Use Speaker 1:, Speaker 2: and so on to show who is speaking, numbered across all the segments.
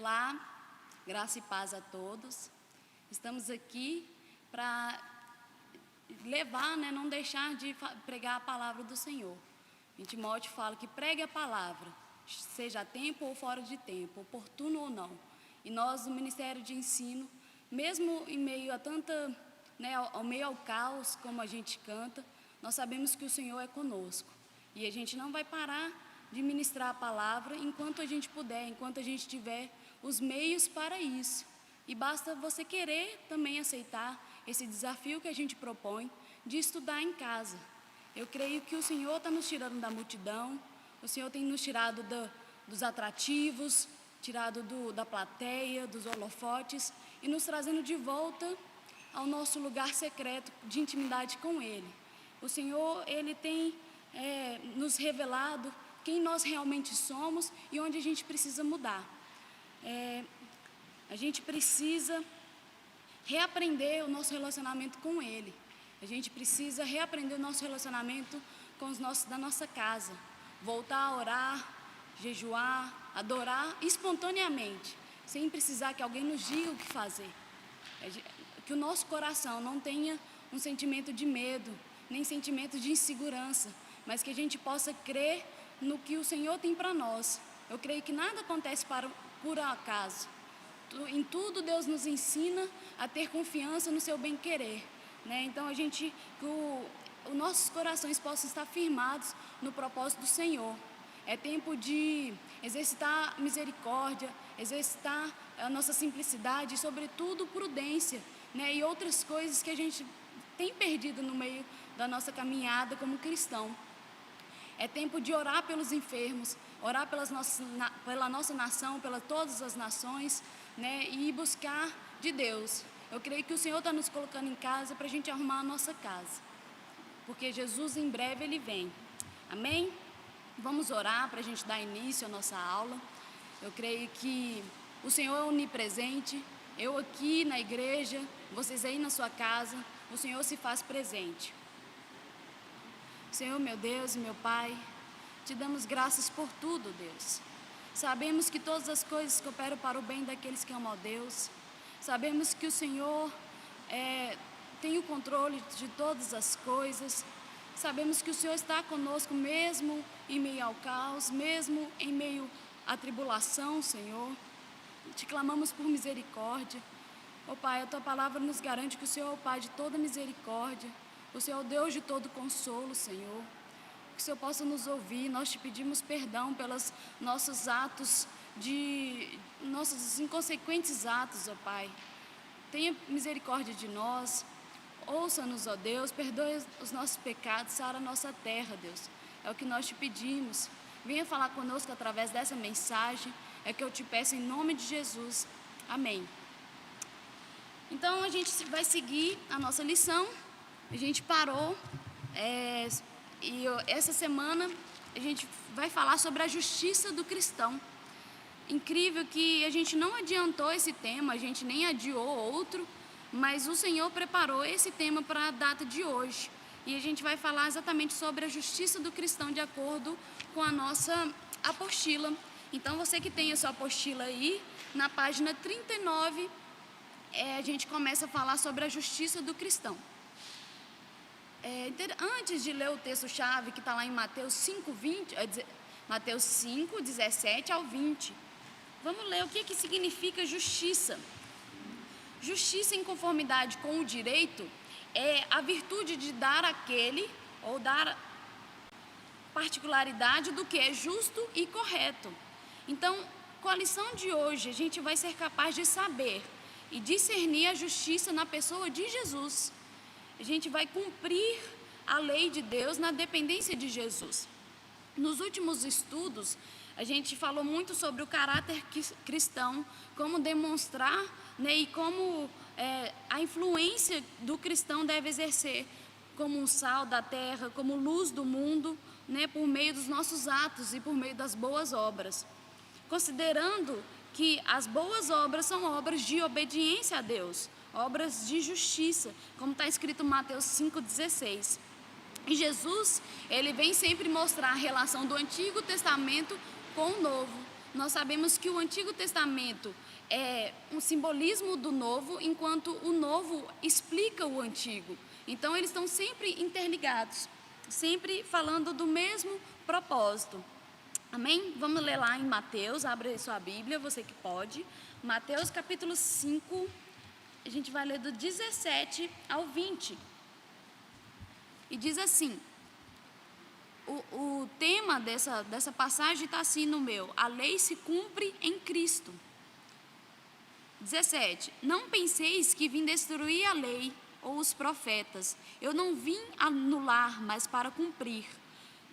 Speaker 1: Olá, graça e paz a todos. Estamos aqui para levar, não deixar de pregar a palavra do Senhor. Em Timóteo fala que pregue a palavra, seja a tempo ou fora de tempo, oportuno ou não. E nós, do Ministério de Ensino, mesmo em meio a tanta, ao meio ao caos, como a gente canta, nós sabemos que o Senhor é conosco. E a gente não vai parar de ministrar a palavra enquanto a gente puder, enquanto a gente tiver os meios para isso. E basta você querer também aceitar esse desafio que a gente propõe de estudar em casa. Eu creio que o Senhor está nos tirando da multidão, o Senhor tem nos tirado dos atrativos, tirado da plateia, dos holofotes e nos trazendo de volta ao nosso lugar secreto de intimidade com Ele. O Senhor, Ele tem nos revelado quem nós realmente somos e onde a gente precisa mudar. A gente precisa reaprender o nosso relacionamento com Ele. A gente precisa reaprender o nosso relacionamento com os nossos da nossa casa. Voltar a orar, jejuar, adorar espontaneamente, sem precisar que alguém nos diga o que fazer. Que o nosso coração não tenha um sentimento de medo, nem sentimento de insegurança, mas que a gente possa crer no que o Senhor tem para nós. Eu creio que nada acontece por acaso. Em tudo Deus nos ensina a ter confiança no seu bem-querer, Então que os nossos corações possam estar firmados no propósito do Senhor. É tempo de exercitar misericórdia, exercitar a nossa simplicidade e, sobretudo, prudência, e outras coisas que a gente tem perdido no meio da nossa caminhada como cristão. É tempo de orar pelos enfermos, orar pela nossa nação, pelas todas as nações, e buscar de Deus. Eu creio que o Senhor está nos colocando em casa para a gente arrumar a nossa casa, porque Jesus em breve Ele vem. Amém? Vamos orar para a gente dar início à nossa aula. Eu creio que o Senhor é onipresente. Eu aqui na igreja, vocês aí na sua casa, o Senhor se faz presente. Senhor, meu Deus e meu Pai, te damos graças por tudo, Deus. Sabemos que todas as coisas cooperam para o bem daqueles que amam a Deus. Sabemos que o Senhor tem o controle de todas as coisas. Sabemos que o Senhor está conosco mesmo em meio ao caos, mesmo em meio à tribulação, Senhor. Te clamamos por misericórdia. Ó Pai, a Tua palavra nos garante que o Senhor é o Pai de toda misericórdia. O Senhor é o Deus de todo consolo, Senhor. Que o Senhor possa nos ouvir. Nós te pedimos perdão pelos nossos atos, nossos inconsequentes atos, ó Pai. Tenha misericórdia de nós. Ouça-nos, ó Deus. Perdoe os nossos pecados, sara a nossa terra, Deus. É o que nós te pedimos. Venha falar conosco através dessa mensagem. É que eu te peço em nome de Jesus. Amém. Então, a gente vai seguir a nossa lição. A gente parou e essa semana a gente vai falar sobre a justiça do cristão. Incrível que a gente não adiantou esse tema, a gente nem adiou outro, mas o Senhor preparou esse tema para a data de hoje. E a gente vai falar exatamente sobre a justiça do cristão de acordo com a nossa apostila. Então, você que tem a sua apostila aí, na página 39, a gente começa a falar sobre a justiça do cristão. Antes de ler o texto-chave que está lá em Mateus 5, 17 ao 20, vamos ler o que significa justiça. Justiça em conformidade com o direito é a virtude de dar àquele, ou dar particularidade do que é justo e correto. Então, com a lição de hoje, a gente vai ser capaz de saber e discernir a justiça na pessoa de Jesus. A gente vai cumprir a lei de Deus na dependência de Jesus. Nos últimos estudos, a gente falou muito sobre o caráter cristão, como demonstrar, e como a influência do cristão deve exercer como um sal da terra, como luz do mundo, por meio dos nossos atos e por meio das boas obras. Considerando que as boas obras são obras de obediência a Deus, obras de justiça, como está escrito em Mateus 5,16. E Jesus, ele vem sempre mostrar a relação do Antigo Testamento com o Novo. nós sabemos que o Antigo Testamento é um simbolismo do Novo, enquanto o Novo explica o Antigo. Então, eles estão sempre interligados, sempre falando do mesmo propósito. Amém? Vamos ler lá em Mateus, abre aí sua Bíblia, você que pode. Mateus capítulo 5, a gente vai ler do 17 ao 20. E diz assim, o tema dessa passagem está assim no meu: a lei se cumpre em Cristo. 17. Não penseis que vim destruir a lei ou os profetas. Eu não vim anular, mas para cumprir.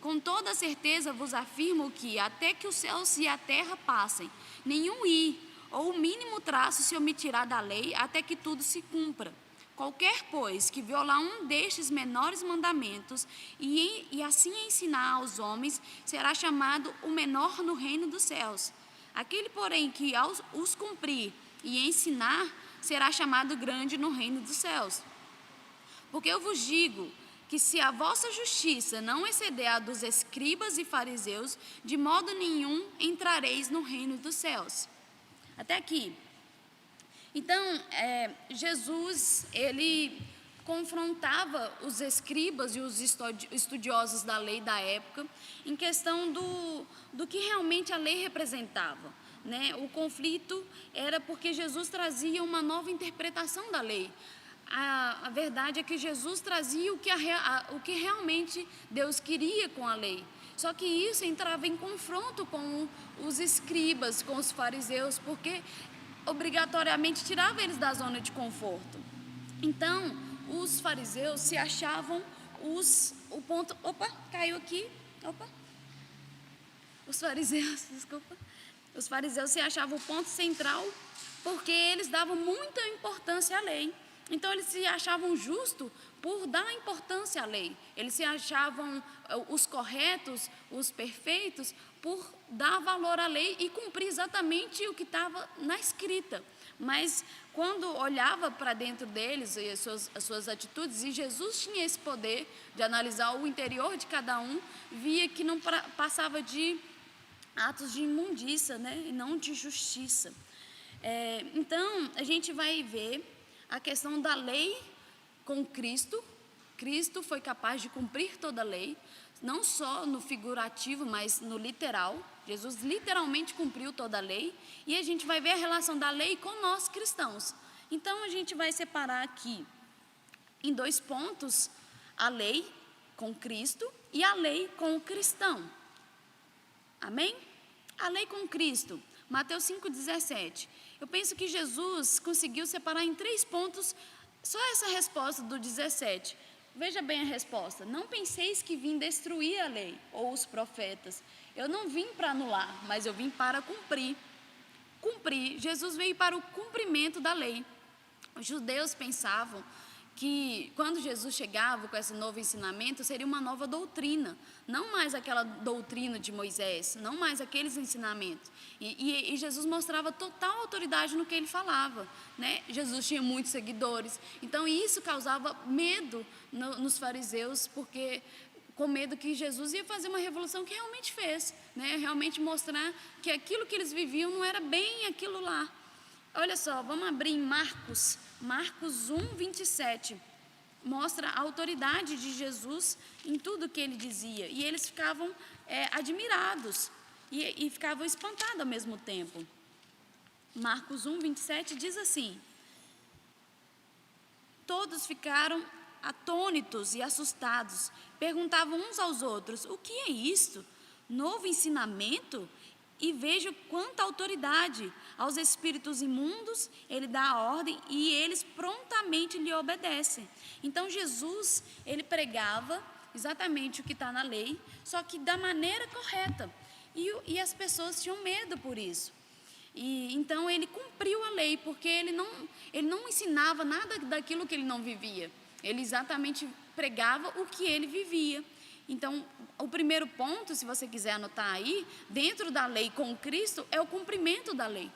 Speaker 1: Com toda certeza vos afirmo que, até que os céus e a terra passem, nenhum i ou o mínimo traço se omitirá da lei, até que tudo se cumpra. Qualquer, pois, que violar um destes menores mandamentos e assim ensinar aos homens, será chamado o menor no reino dos céus. Aquele, porém, que os cumprir e ensinar, será chamado grande no reino dos céus. Porque eu vos digo que, se a vossa justiça não exceder a dos escribas e fariseus, de modo nenhum entrareis no reino dos céus. Até aqui. Então, Jesus, ele confrontava os escribas e os estudiosos da lei da época em questão do que realmente a lei representava, né? O conflito era porque Jesus trazia uma nova interpretação da lei. A verdade é que Jesus trazia o que realmente Deus queria com a lei. Só que isso entrava em confronto com os escribas, com os fariseus, porque obrigatoriamente tirava eles da zona de conforto. Então, os fariseus se achavam o ponto... Opa, caiu aqui. Opa. Os fariseus se achavam o ponto central porque eles davam muita importância à lei. Então, eles se achavam justos por dar importância à lei. Eles se achavam os corretos, os perfeitos, por dar valor à lei e cumprir exatamente o que estava na escrita. Mas, quando olhava para dentro deles e as suas atitudes, e Jesus tinha esse poder de analisar o interior de cada um, via que não passava de atos de imundícia, né? E não de justiça. Então, a gente vai ver a questão da lei com Cristo. Cristo foi capaz de cumprir toda a lei, não só no figurativo, mas no literal. Jesus literalmente cumpriu toda a lei. E a gente vai ver a relação da lei com nós cristãos. Então, a gente vai separar aqui em 2 pontos: a lei com Cristo e a lei com o cristão. Amém? A lei com Cristo. Mateus 5,17. Eu penso que Jesus conseguiu separar em 3 pontos só essa resposta do 17. Veja bem a resposta: não penseis que vim destruir a lei ou os profetas. Eu não vim para anular, mas eu vim para cumprir. Cumprir. Jesus veio para o cumprimento da lei. Os judeus pensavam que quando Jesus chegava com esse novo ensinamento, seria uma nova doutrina, não mais aquela doutrina de Moisés, não mais aqueles ensinamentos. E Jesus mostrava total autoridade no que ele falava, né? Jesus tinha muitos seguidores, então isso causava medo nos fariseus, porque com medo que Jesus ia fazer uma revolução que realmente fez, né? Realmente mostrar que aquilo que eles viviam não era bem aquilo lá. Olha só, vamos abrir em Marcos 1, 27. Mostra a autoridade de Jesus em tudo que ele dizia. E eles ficavam admirados e ficavam espantados ao mesmo tempo. Marcos 1, 27 diz assim: todos ficaram atônitos e assustados. Perguntavam uns aos outros: o que é isto? Novo ensinamento? E vejo quanta autoridade. Aos espíritos imundos ele dá a ordem e eles prontamente lhe obedecem. Então Jesus, ele pregava exatamente o que está na lei, só que da maneira correta. E as pessoas tinham medo por isso. E então ele cumpriu a lei, porque ele não ensinava nada daquilo que ele não vivia. Ele exatamente pregava o que ele vivia. Então, o primeiro ponto, se você quiser anotar aí, dentro da lei com Cristo, é o cumprimento da lei.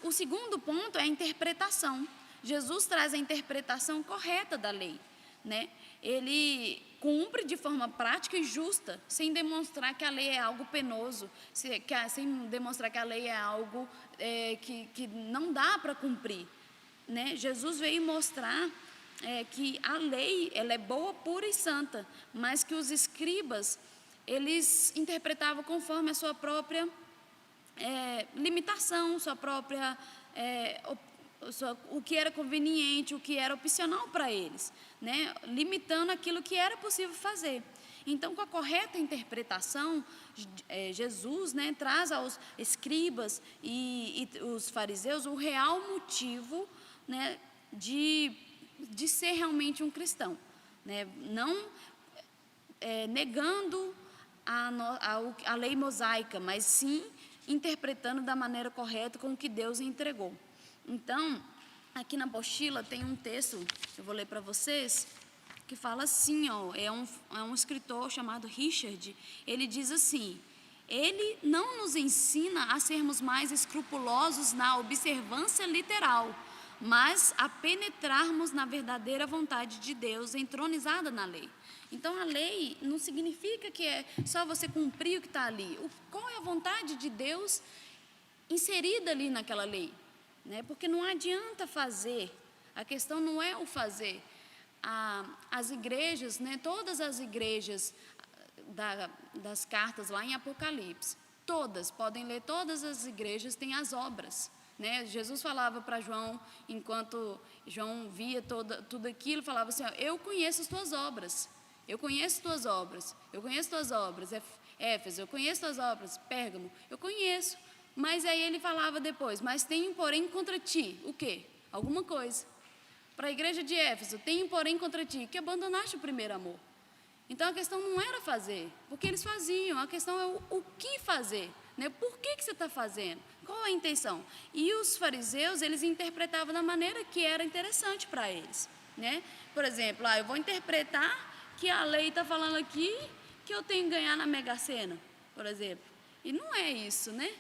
Speaker 1: O segundo ponto é a interpretação. Jesus traz a interpretação correta da lei, né? Ele cumpre de forma prática e justa, sem demonstrar que a lei é algo penoso, sem demonstrar que a lei é algo que não dá para cumprir, né? Jesus veio mostrar que a lei ela é boa, pura e santa, mas que os escribas eles interpretavam conforme a sua própria limitação, sua própria o que era conveniente, o que era opcional para eles, né? Limitando aquilo que era possível fazer. Então, com a correta interpretação, Jesus, né, traz aos escribas e os fariseus o real motivo, né, de ser realmente um cristão, né? Não negando a lei mosaica, mas sim interpretando da maneira correta com o que Deus entregou. Então, aqui na apostila tem um texto, eu vou ler para vocês, que fala assim, é um escritor chamado Richard, ele diz assim: ele não nos ensina a sermos mais escrupulosos na observância literal, mas a penetrarmos na verdadeira vontade de Deus entronizada na lei. Então, a lei não significa que é só você cumprir o que está ali. Qual é a vontade de Deus inserida ali naquela lei? Né? Porque não adianta fazer, a questão não é o fazer. As igrejas, né, todas as igrejas das cartas lá em Apocalipse, todas, podem ler, todas as igrejas têm as obras. Né? Jesus falava para João, enquanto João via tudo aquilo, falava assim: eu conheço as tuas obras, eu conheço tuas obras, eu conheço tuas obras, Éfeso, eu conheço tuas obras, Pérgamo, eu conheço. Mas aí ele falava depois: mas tenho porém contra ti, o quê? Alguma coisa. Para a igreja de Éfeso, tenho porém contra ti, que abandonaste o primeiro amor. Então a questão não era fazer, porque eles faziam, a questão é o que fazer, né? Por que você está fazendo? Qual a intenção? E os fariseus, eles interpretavam da maneira que era interessante para eles, né? Por exemplo, eu vou interpretar que a lei está falando aqui que eu tenho que ganhar na Mega Sena, por exemplo. E não é isso, né?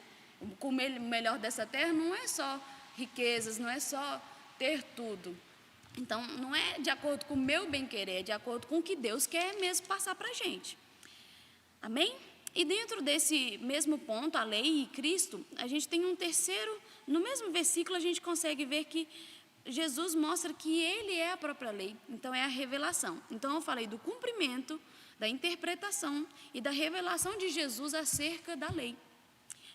Speaker 1: O melhor dessa terra não é só riquezas, não é só ter tudo. Então, não é de acordo com o meu bem-querer, é de acordo com o que Deus quer mesmo passar para a gente. Amém? E dentro desse mesmo ponto, a lei e Cristo, a gente tem um terceiro, no mesmo versículo a gente consegue ver que Jesus mostra que Ele é a própria lei, então é a revelação. Então eu falei do cumprimento, da interpretação e da revelação de Jesus acerca da lei.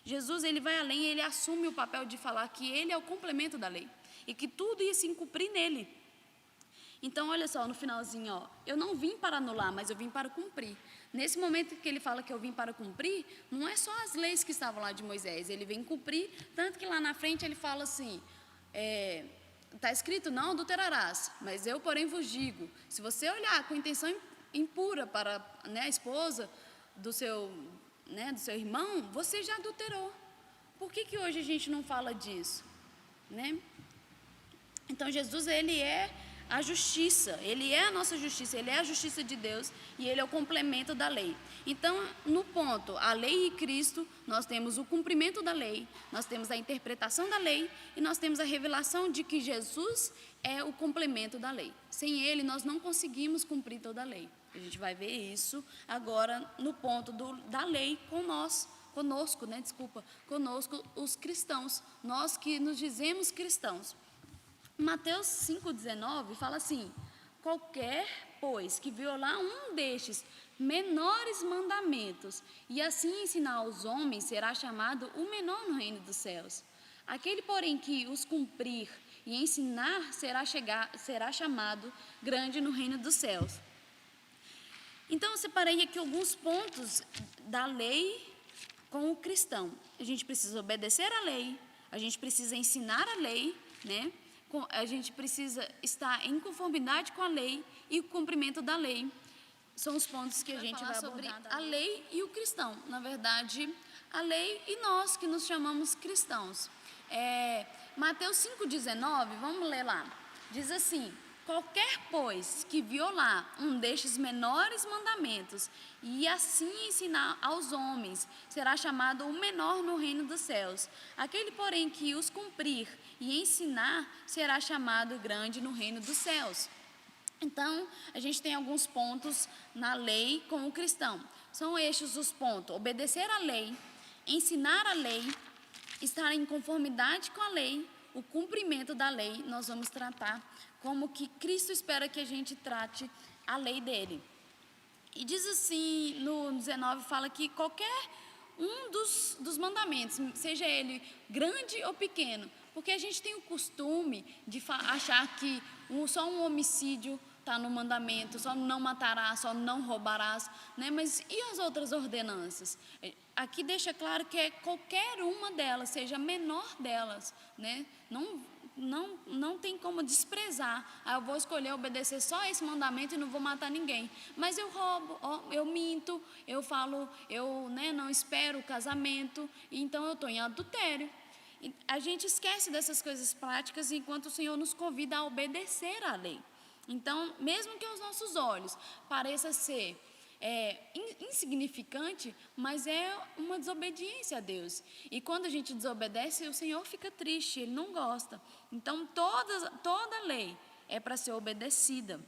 Speaker 1: Jesus, ele vai além, ele assume o papel de falar que ele é o complemento da lei e que tudo ia se cumprir nele. Então, olha só, no finalzinho, eu não vim para anular, mas eu vim para cumprir. Nesse momento que ele fala que eu vim para cumprir, não é só as leis que estavam lá de Moisés, ele vem cumprir, tanto que lá na frente ele fala assim, está escrito, não adulterarás, mas eu, porém, vos digo, se você olhar com intenção impura para, né, a esposa do seu irmão, você já adulterou. Por que hoje a gente não fala disso? Né? Então, Jesus, ele é a justiça, ele é a nossa justiça, ele é a justiça de Deus e ele é o complemento da lei. Então, no ponto, a lei e Cristo, nós temos o cumprimento da lei, nós temos a interpretação da lei e nós temos a revelação de que Jesus é o complemento da lei. Sem ele, nós não conseguimos cumprir toda a lei. A gente vai ver isso agora no ponto da lei conosco, os cristãos, nós que nos dizemos cristãos. Mateus 5,19 fala assim: qualquer, pois, que violar um destes menores mandamentos e assim ensinar aos homens, será chamado o menor no reino dos céus. Aquele, porém, que os cumprir e ensinar, será chamado grande no reino dos céus. Então, eu separei aqui alguns pontos da lei com o cristão. A gente precisa obedecer à lei, a gente precisa ensinar a lei, né? A gente precisa estar em conformidade com a lei e o cumprimento da lei. São os pontos que a gente vai abordar sobre a lei e o cristão. Na verdade, a lei e nós que nos chamamos cristãos. Mateus 5,19, vamos ler lá. Diz assim: qualquer, pois, que violar um destes menores mandamentos e assim ensinar aos homens, será chamado o menor no reino dos céus. Aquele, porém, que os cumprir e ensinar, será chamado grande no reino dos céus. Então, a gente tem alguns pontos na lei com o cristão. São estes os pontos: obedecer à lei, ensinar a lei, estar em conformidade com a lei, o cumprimento da lei. Nós vamos tratar como que Cristo espera que a gente trate a lei dele. E diz assim, no 19, fala que qualquer um dos mandamentos, seja ele grande ou pequeno, porque a gente tem o costume de achar que só um homicídio está no mandamento, só não matarás, só não roubarás, né? Mas e as outras ordenanças? Aqui deixa claro que é qualquer uma delas, seja a menor delas, né? Não tem como desprezar. Eu vou escolher obedecer só esse mandamento e não vou matar ninguém. Mas eu roubo, eu minto, eu falo, não espero o casamento, então eu estou em adultério. E a gente esquece dessas coisas práticas enquanto o Senhor nos convida a obedecer à lei. Então, mesmo que aos nossos olhos pareça ser insignificante, mas é uma desobediência a Deus. E quando a gente desobedece, o Senhor fica triste, Ele não gosta. Então, toda lei é para ser obedecida.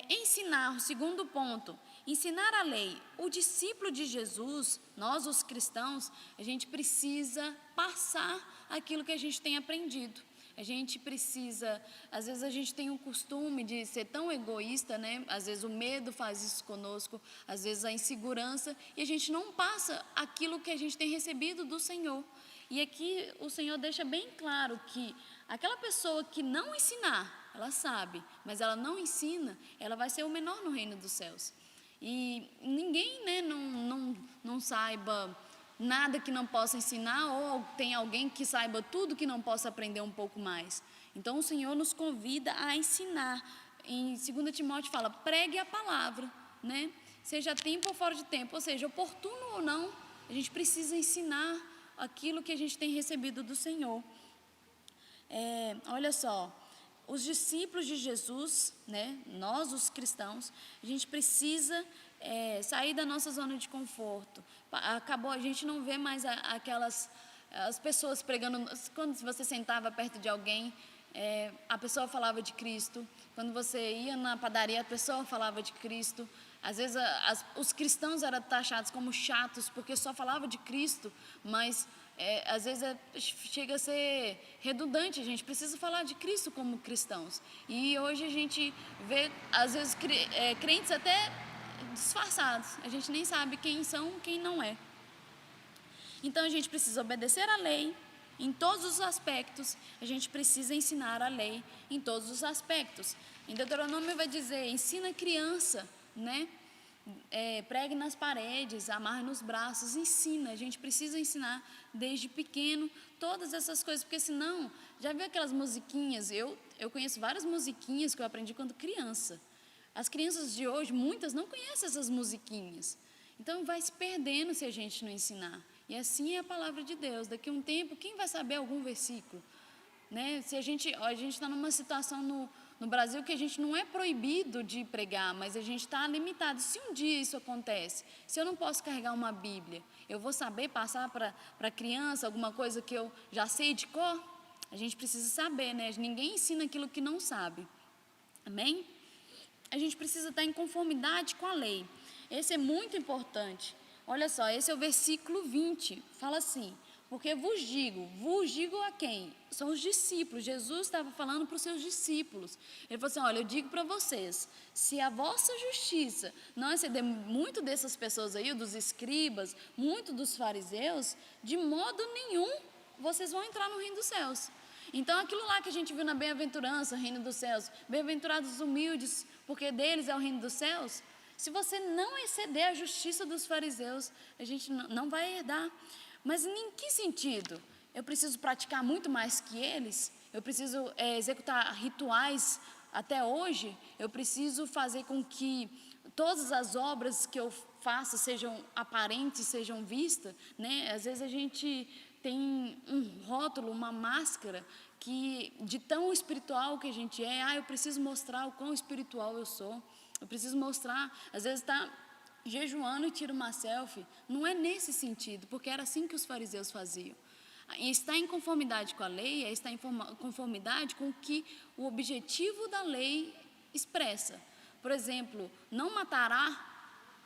Speaker 1: Ensinar, o segundo ponto, ensinar a lei. O discípulo de Jesus, nós os cristãos, a gente precisa passar aquilo que a gente tem aprendido. A gente precisa, às vezes a gente tem o costume de ser tão egoísta, né? Às vezes o medo faz isso conosco, às vezes a insegurança, e a gente não passa aquilo que a gente tem recebido do Senhor. E aqui o Senhor deixa bem claro que aquela pessoa que não ensinar, ela sabe, mas ela não ensina, ela vai ser o menor no reino dos céus. E ninguém, né, não saiba nada que não possa ensinar, ou tem alguém que saiba tudo que não possa aprender um pouco mais. Então o Senhor nos convida a ensinar. Em 2 Timóteo fala, pregue a palavra, né? Seja tempo ou fora de tempo, ou seja, oportuno ou não, a gente precisa ensinar aquilo que a gente tem recebido do Senhor. Olha só, os discípulos de Jesus, né, nós os cristãos, a gente precisa sair da nossa zona de conforto. A gente não vê mais as pessoas pregando. Quando você sentava perto de alguém, a pessoa falava de Cristo. Quando você ia na padaria, a pessoa falava de Cristo. Às vezes os cristãos eram taxados como chatos porque só falava de Cristo, mas às vezes chega a ser redundante. A gente precisa falar de Cristo como cristãos. E hoje a gente vê, às vezes, crentes até disfarçados. A gente nem sabe quem são, quem não é. Então a gente precisa obedecer à lei em todos os aspectos. A gente precisa ensinar a lei em todos os aspectos. Em Deuteronômio vai dizer, ensina a criança, né? Pregue nas paredes, amarre nos braços, ensina. A gente precisa ensinar desde pequeno todas essas coisas, porque senão, já viu aquelas musiquinhas? Eu conheço várias musiquinhas que eu aprendi quando criança. As crianças de hoje, muitas não conhecem essas musiquinhas. Então vai se perdendo se a gente não ensinar. E assim é a palavra de Deus. Daqui a um tempo, quem vai saber algum versículo? Né? Se a gente está numa situação no Brasil que a gente não é proibido de pregar, mas a gente está limitado. Se um dia isso acontece, se eu não posso carregar uma Bíblia, eu vou saber passar para a criança alguma coisa que eu já sei de cor? A gente precisa saber, né? Ninguém ensina aquilo que não sabe. Amém? A gente precisa estar em conformidade com a lei. Esse é muito importante. Olha só, esse é o versículo 20. Fala assim, porque vos digo a quem? São os discípulos. Jesus estava falando para os seus discípulos. Ele falou assim, olha, eu digo para vocês, se a vossa justiça não exceder muito dessas pessoas aí, dos escribas, muito dos fariseus, de modo nenhum vocês vão entrar no reino dos céus. Então, aquilo lá que a gente viu na bem-aventurança, reino dos céus, bem-aventurados os humildes, porque deles é o reino dos céus. Se você não exceder a justiça dos fariseus, a gente não vai herdar. Mas em que sentido? Eu preciso praticar muito mais que eles? Eu preciso executar rituais até hoje? Eu preciso fazer com que todas as obras que eu faça sejam aparentes, sejam vistas, né? Às vezes a gente tem um rótulo, uma máscara que de tão espiritual que a gente é. Eu preciso mostrar o quão espiritual eu sou. Eu preciso mostrar, às vezes está jejuando e tira uma selfie. Não é nesse sentido, porque era assim que os fariseus faziam. E estar em conformidade com a lei é estar em conformidade com o que o objetivo da lei expressa. Por exemplo, não matará.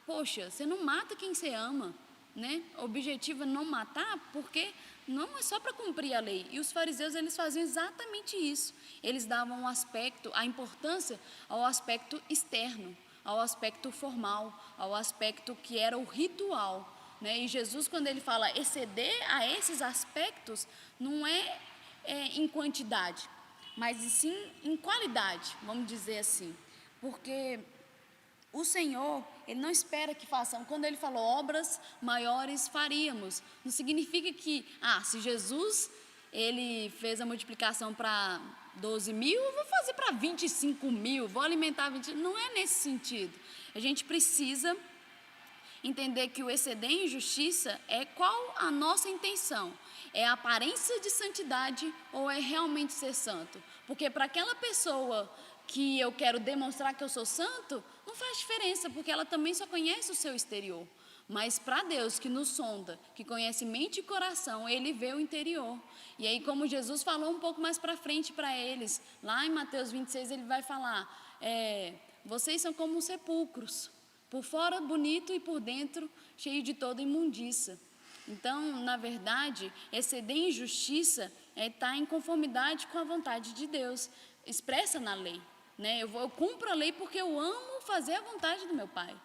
Speaker 1: Poxa, você não mata quem você ama, né? O objetivo é não matar, porque não é só para cumprir a lei. E os fariseus, eles faziam exatamente isso. Eles davam um aspecto, a importância ao aspecto externo, ao aspecto formal, ao aspecto que era o ritual, né? E Jesus, quando ele fala exceder a esses aspectos, não é em quantidade, mas sim em qualidade, vamos dizer assim. Porque o Senhor, Ele não espera que façam. Quando Ele falou obras maiores faríamos, não significa que, se Jesus, Ele fez a multiplicação para 12 mil, eu vou fazer para 25 mil, vou alimentar 20. Não é nesse sentido. A gente precisa entender que o exceder em justiça é qual a nossa intenção. É a aparência de santidade ou é realmente ser santo? Porque para aquela pessoa que eu quero demonstrar que eu sou santo, não faz diferença, porque ela também só conhece o seu exterior. Mas para Deus, que nos sonda, que conhece mente e coração, Ele vê o interior. E aí, como Jesus falou um pouco mais para frente para eles, lá em Mateus 26, Ele vai falar, vocês são como sepulcros, por fora bonito e por dentro cheio de toda imundícia. Então, na verdade, exceder em justiça é estar em conformidade com a vontade de Deus, expressa na lei, né? Eu cumpro a lei porque eu amo fazer a vontade do meu Pai,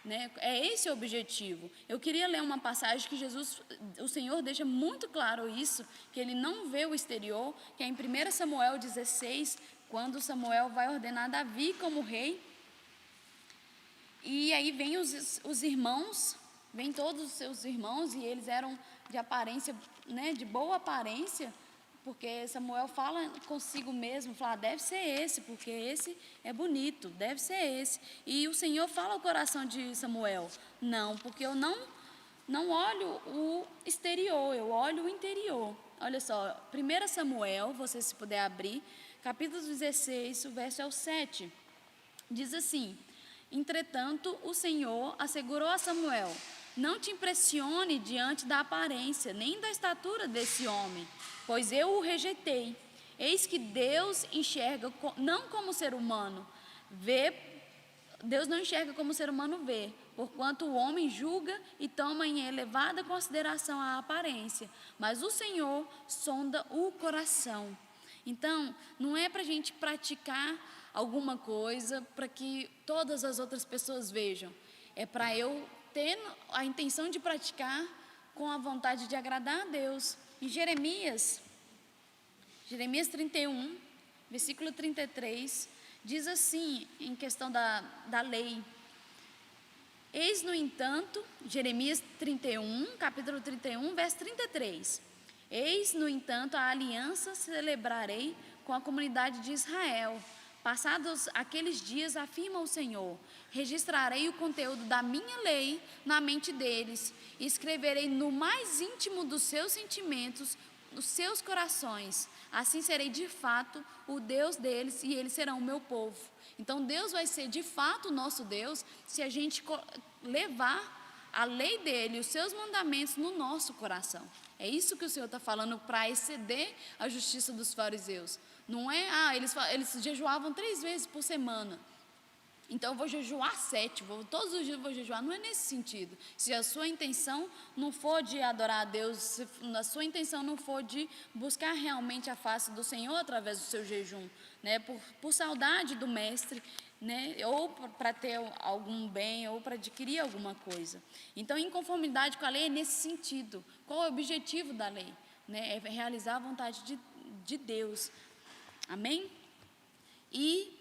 Speaker 1: né? É esse o objetivo. Eu queria ler uma passagem que o Senhor deixa muito claro isso, que Ele não vê o exterior, que é em 1 Samuel 16, quando Samuel vai ordenar Davi como rei. E aí vem os irmãos, vem todos os seus irmãos, e eles eram de aparência, né, de boa aparência, porque Samuel fala consigo mesmo, fala, deve ser esse, porque esse é bonito, deve ser esse. E o Senhor fala ao coração de Samuel, não, porque eu não olho o exterior, eu olho o interior. Olha só, 1 Samuel, você se puder abrir, capítulo 16, o verso é o 7, diz assim: entretanto, o Senhor assegurou a Samuel, não te impressione diante da aparência, nem da estatura desse homem, pois eu o rejeitei. Eis que Deus enxerga não como o ser humano vê, Deus não enxerga como o ser humano vê, porquanto o homem julga e toma em elevada consideração a aparência, mas o Senhor sonda o coração. Então, não é para a gente praticar alguma coisa para que todas as outras pessoas vejam. É para eu ter a intenção de praticar com a vontade de agradar a Deus. Em Jeremias 31, versículo 33, diz assim, em questão da lei. Eis, no entanto, Jeremias 31, capítulo 31, verso 33. Eis, no entanto, a aliança celebrarei com a comunidade de Israel. Passados aqueles dias, afirma o Senhor, registrarei o conteúdo da minha lei na mente deles, e escreverei no mais íntimo dos seus sentimentos, nos seus corações. Assim serei de fato o Deus deles e eles serão o meu povo. Então Deus vai ser de fato o nosso Deus se a gente levar a lei dele, os seus mandamentos no nosso coração. É isso que o Senhor está falando, para exceder a justiça dos fariseus. Não é, eles jejuavam 3 vezes por semana, então eu vou jejuar 7, todos os dias eu vou jejuar. Não é nesse sentido. Se a sua intenção não for de adorar a Deus, se a sua intenção não for de buscar realmente a face do Senhor através do seu jejum, né, por saudade do mestre, né, ou para ter algum bem, ou para adquirir alguma coisa. Então, em conformidade com a lei é nesse sentido. Qual é o objetivo da lei? Né, é realizar a vontade de Deus. Amém? E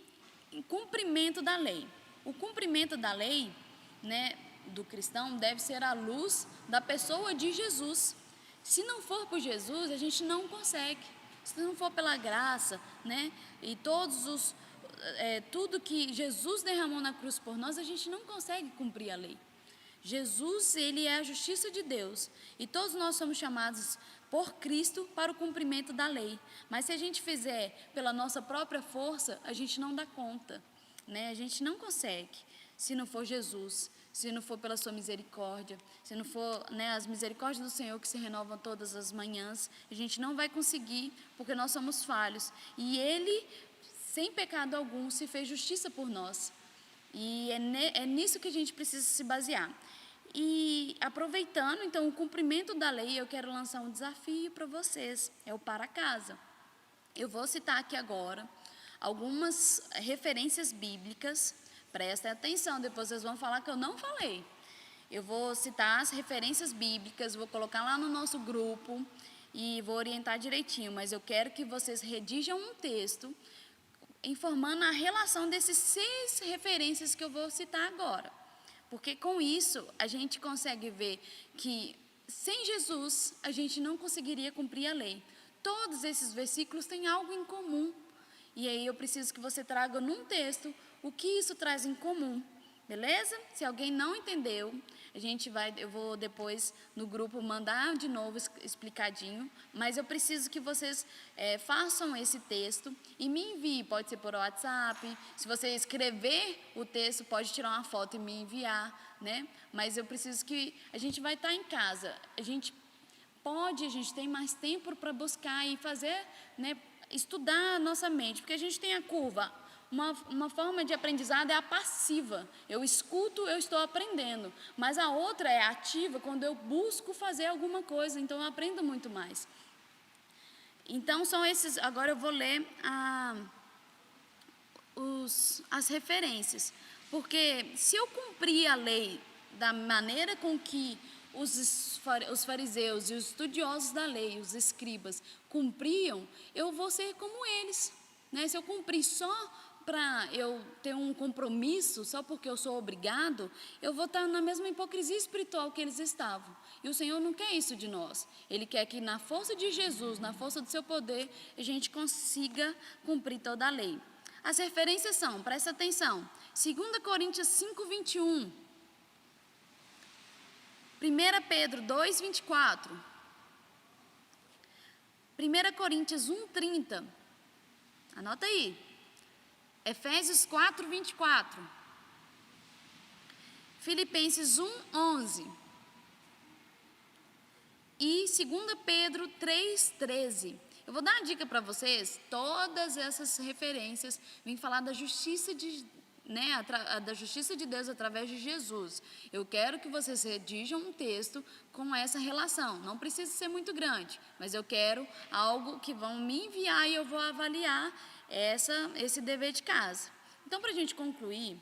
Speaker 1: em cumprimento da lei. O cumprimento da lei, né, do cristão deve ser à luz da pessoa de Jesus. Se não for por Jesus, a gente não consegue. Se não for pela graça, né, e tudo que Jesus derramou na cruz por nós, a gente não consegue cumprir a lei. Jesus, ele é a justiça de Deus, e todos nós somos chamados por Cristo para o cumprimento da lei. Mas se a gente fizer pela nossa própria força, a gente não dá conta, né? A gente não consegue, se não for Jesus, se não for pela sua misericórdia, se não for, né, as misericórdias do Senhor que se renovam todas as manhãs, a gente não vai conseguir, porque nós somos falhos. E Ele sem pecado algum se fez justiça por nós. E é nisso que a gente precisa se basear. E aproveitando, então, o cumprimento da lei, eu quero lançar um desafio para vocês, é o para casa. Eu vou citar aqui agora algumas referências bíblicas, prestem atenção, depois vocês vão falar que eu não falei. Eu vou citar as referências bíblicas, vou colocar lá no nosso grupo e vou orientar direitinho, mas eu quero que vocês redigam um texto informando a relação desses 6 referências que eu vou citar agora. Porque com isso a gente consegue ver que sem Jesus a gente não conseguiria cumprir a lei. Todos esses versículos têm algo em comum. E aí eu preciso que você traga num texto o que isso traz em comum. Beleza? Se alguém não entendeu, eu vou depois no grupo mandar de novo explicadinho, mas eu preciso que vocês façam esse texto e me enviem, pode ser por WhatsApp, se você escrever o texto, pode tirar uma foto e me enviar, né? Mas eu preciso que, a gente vai estar em casa, a gente tem mais tempo para buscar e fazer, né, estudar a nossa mente, porque a gente tem a curva. Uma forma de aprendizado é a passiva. Eu escuto, eu estou aprendendo. Mas a outra é ativa, quando eu busco fazer alguma coisa. Então, eu aprendo muito mais. Então, são esses... Agora eu vou ler as referências. Porque se eu cumprir a lei da maneira com que os fariseus e os estudiosos da lei, os escribas, cumpriam, eu vou ser como eles. Né? Se eu cumprir só para eu ter um compromisso, só porque eu sou obrigado, eu vou estar na mesma hipocrisia espiritual que eles estavam. E o Senhor não quer isso de nós. Ele quer que na força de Jesus, na força do seu poder, a gente consiga cumprir toda a lei. As referências são, presta atenção, 2 Coríntios 5:21, 1 Pedro 2:24, 1 Coríntios 1:30, anota aí, Efésios 4:24, Filipenses 1:11 e 2 Pedro 3:13. Eu vou dar uma dica para vocês, todas essas referências vêm falar da justiça da justiça de Deus através de Jesus. Eu quero que vocês redigam um texto com essa relação. Não precisa ser muito grande, mas eu quero algo que vão me enviar e eu vou avaliar esse dever de casa. Então, para a gente concluir,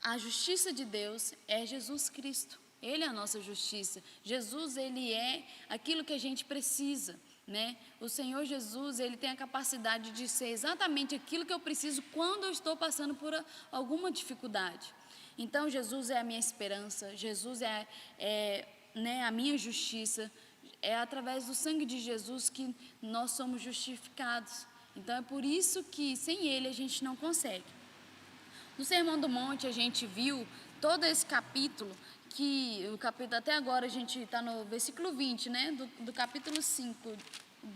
Speaker 1: a justiça de Deus é Jesus Cristo. Ele é a nossa justiça. Jesus, ele é aquilo que a gente precisa. Né? O Senhor Jesus, ele tem a capacidade de ser exatamente aquilo que eu preciso quando eu estou passando por alguma dificuldade. Então, Jesus é a minha esperança, Jesus né, a minha justiça. É através do sangue de Jesus que nós somos justificados. Então, é por isso que sem ele a gente não consegue. No Sermão do Monte, a gente viu todo esse capítulo, o capítulo até agora a gente está no versículo 20, né, do capítulo 5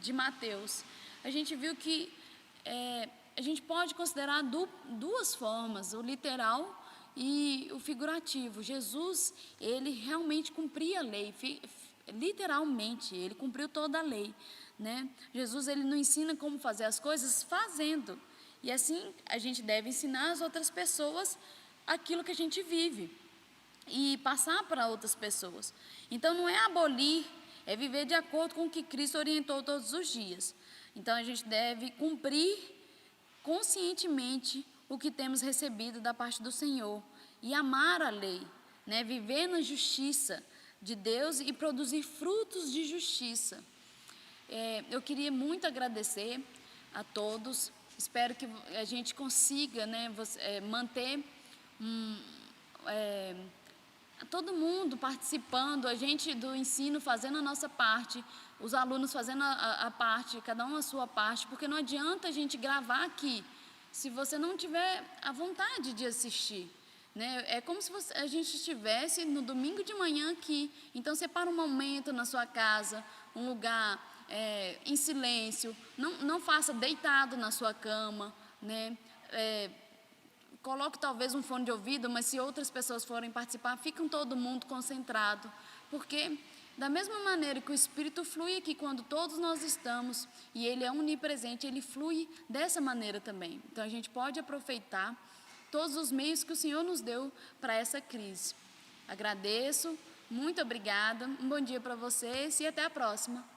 Speaker 1: de Mateus. A gente viu que a gente pode considerar duas formas, o literal e o figurativo. Jesus, ele realmente cumpria a lei, literalmente, ele cumpriu toda a lei. Né? Jesus, ele não ensina como fazer as coisas fazendo. E assim, a gente deve ensinar as outras pessoas aquilo que a gente vive e passar para outras pessoas. Então, não é abolir, é viver de acordo com o que Cristo orientou todos os dias. Então, a gente deve cumprir conscientemente o que temos recebido da parte do Senhor e amar a lei, né? Viver na justiça de Deus e produzir frutos de justiça. Eu queria muito agradecer a todos. Espero que a gente consiga, né, manter todo mundo participando, a gente do ensino fazendo a nossa parte, os alunos fazendo a parte, cada um a sua parte, porque não adianta a gente gravar aqui se você não tiver a vontade de assistir. Né? É como se a gente estivesse no domingo de manhã aqui. Então, separa um momento na sua casa, um lugar em silêncio. Não faça deitado na sua cama, né? Coloque talvez um fone de ouvido, mas se outras pessoas forem participar, fiquem todo mundo concentrado, porque Da mesma maneira que o Espírito flui aqui quando todos nós estamos, e Ele é onipresente, Ele flui dessa maneira também. Então a gente pode aproveitar todos os meios que o Senhor nos deu para essa crise. Agradeço, muito obrigada, um bom dia para vocês e até a próxima.